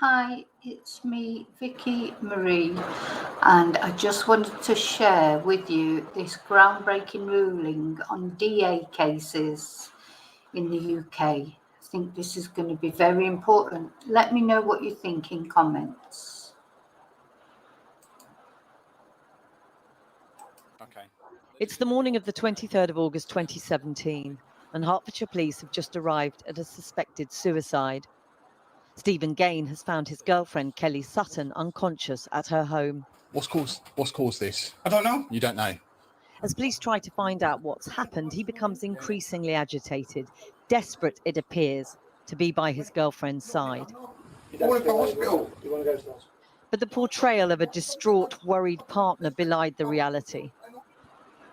Hi, it's me, Vicky Marie, and I just wanted to share with you this groundbreaking ruling on DA cases in the UK. I think this is going to be very important. Let me know what you think in comments. Okay. It's the morning of the 23rd of August 2017, and Hertfordshire police have just arrived at a suspected suicide. Steven Gane has found his girlfriend, Kellie Sutton, unconscious at her home. What's caused this? I don't know. You don't know? As police try to find out what's happened, he becomes increasingly agitated, desperate, it appears, to be by his girlfriend's side. I want to go to hospital. But the portrayal of a distraught, worried partner belied the reality.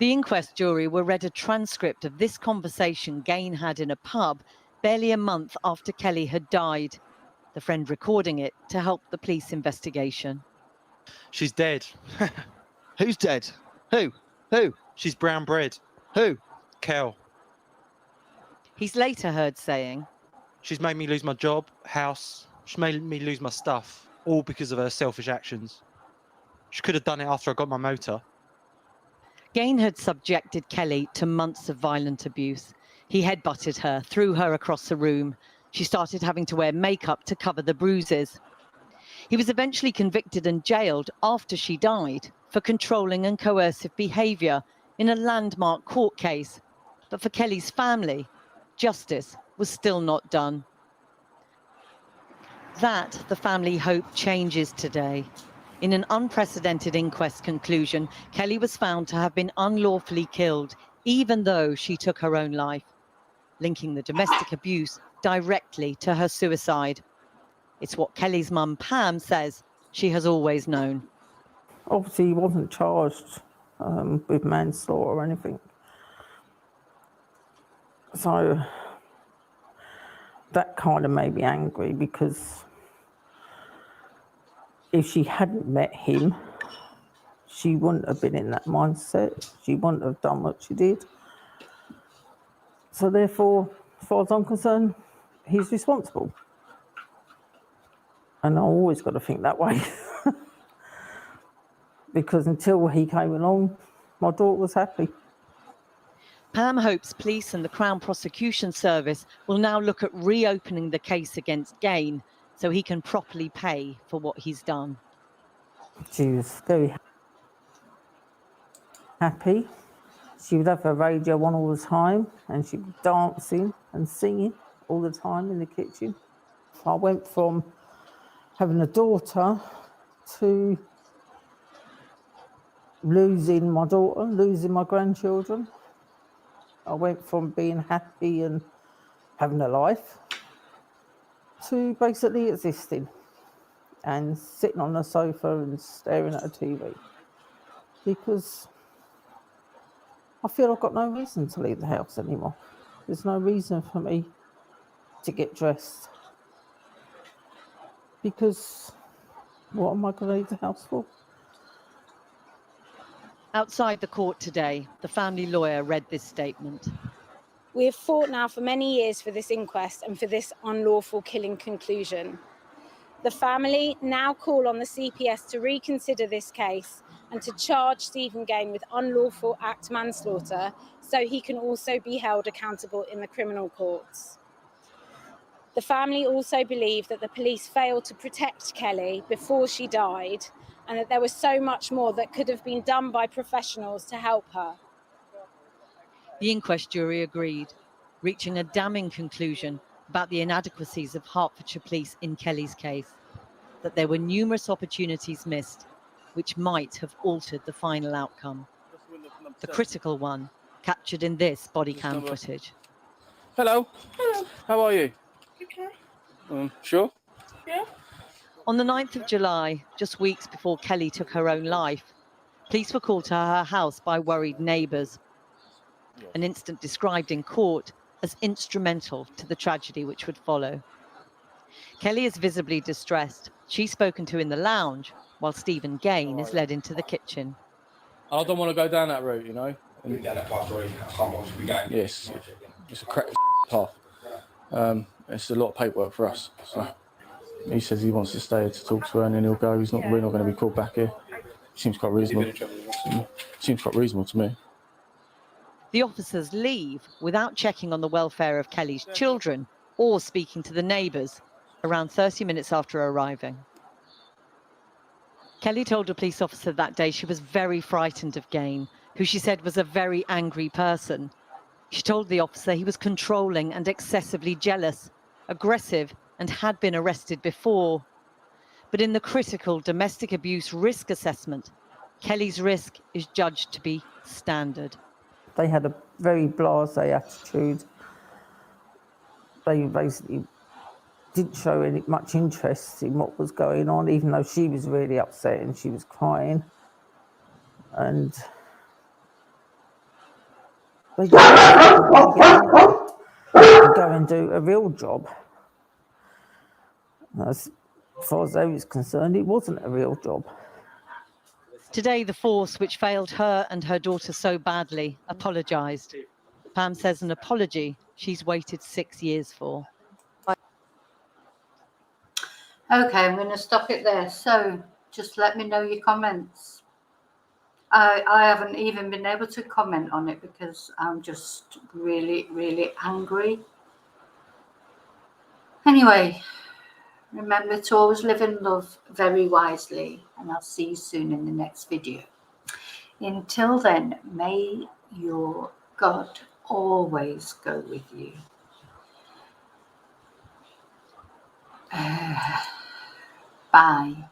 The inquest jury were read a transcript of this conversation Gane had in a pub barely a month after Kellie had died, the friend recording it to help the police investigation. She's dead. Who's dead? Who? She's brown bread. Who? Kel. He's later heard saying, She's made me lose my job, house. She made me lose my stuff, all because of her selfish actions. She could have done it after I got my motor. Gane had subjected Kellie to months of violent abuse. He headbutted her, threw her across the room. She started having to wear makeup to cover the bruises. He was eventually convicted and jailed after she died for controlling and coercive behaviour in a landmark court case. But for Kellie's family, justice was still not done. That, the family hope, changes today. In an unprecedented inquest conclusion, Kellie was found to have been unlawfully killed, even though she took her own life, linking the domestic abuse directly to her suicide. It's what Kellie's mum, Pam, says she has always known. Obviously, he wasn't charged with manslaughter or anything. So that kind of made me angry, because if she hadn't met him, she wouldn't have been in that mindset. She wouldn't have done what she did. So therefore, as far as I'm concerned, he's responsible. And I always got to think that way. Because until he came along, my daughter was happy. Pam hopes police and the Crown Prosecution Service will now look at reopening the case against Gane so he can properly pay for what he's done. She was very happy. She would have her radio on all the time, and she'd be dancing and singing all the time in the kitchen. I went from having a daughter to losing my daughter, losing my grandchildren. I went from being happy and having a life to basically existing and sitting on the sofa and staring at a TV, because I feel I've got no reason to leave the house anymore. There's no reason for me to get dressed, because what am I going to leave the house for? Outside the court today, the family lawyer read this statement. We have fought now for many years for this inquest and for this unlawful killing conclusion. The family now call on the CPS to reconsider this case and to charge Steven Gane with unlawful act manslaughter, so he can also be held accountable in the criminal courts. The family also believe that the police failed to protect Kellie before she died, and that there was so much more that could have been done by professionals to help her. The inquest jury agreed, reaching a damning conclusion about the inadequacies of Hertfordshire police in Kellie's case, that there were numerous opportunities missed which might have altered the final outcome. The critical one, captured in this body cam footage. Hello. Hello. How are you? Okay. Sure? Yeah. On the 9th of July, just weeks before Kellie took her own life, police were called to her house by worried neighbours. An incident described in court as instrumental to the tragedy which would follow. Kellie is visibly distressed. She's spoken to in the lounge, while Steven Gane is led into the kitchen. I don't want to go down that route, you know. We've done that path already. I can't watch we going. Yes, it's a crack path. It's a lot of paperwork for us. So. He says he wants to stay here to talk to her, and then he'll go. We're not going to be called back here. Seems quite reasonable. Seems quite reasonable to me. The officers leave without checking on the welfare of Kellie's children or speaking to the neighbours around 30 minutes after arriving. Kellie told a police officer that day she was very frightened of Gane, who she said was a very angry person. She told the officer he was controlling and excessively jealous, aggressive, and had been arrested before. But in the critical domestic abuse risk assessment, Kellie's risk is judged to be standard. They had a very blasé attitude. They basically didn't show much interest in what was going on, even though she was really upset and she was crying. And they just wanted to go and do a real job. As far as I was concerned, it wasn't a real job. Today, the force, which failed her and her daughter so badly, apologised. Pam says an apology she's waited 6 years for. Okay, I'm going to stop it there. So just let me know your comments. I haven't even been able to comment on it because I'm just really, really angry. Anyway, remember to always live and love very wisely, and I'll see you soon in the next video. Until then, may your God always go with you. Bye.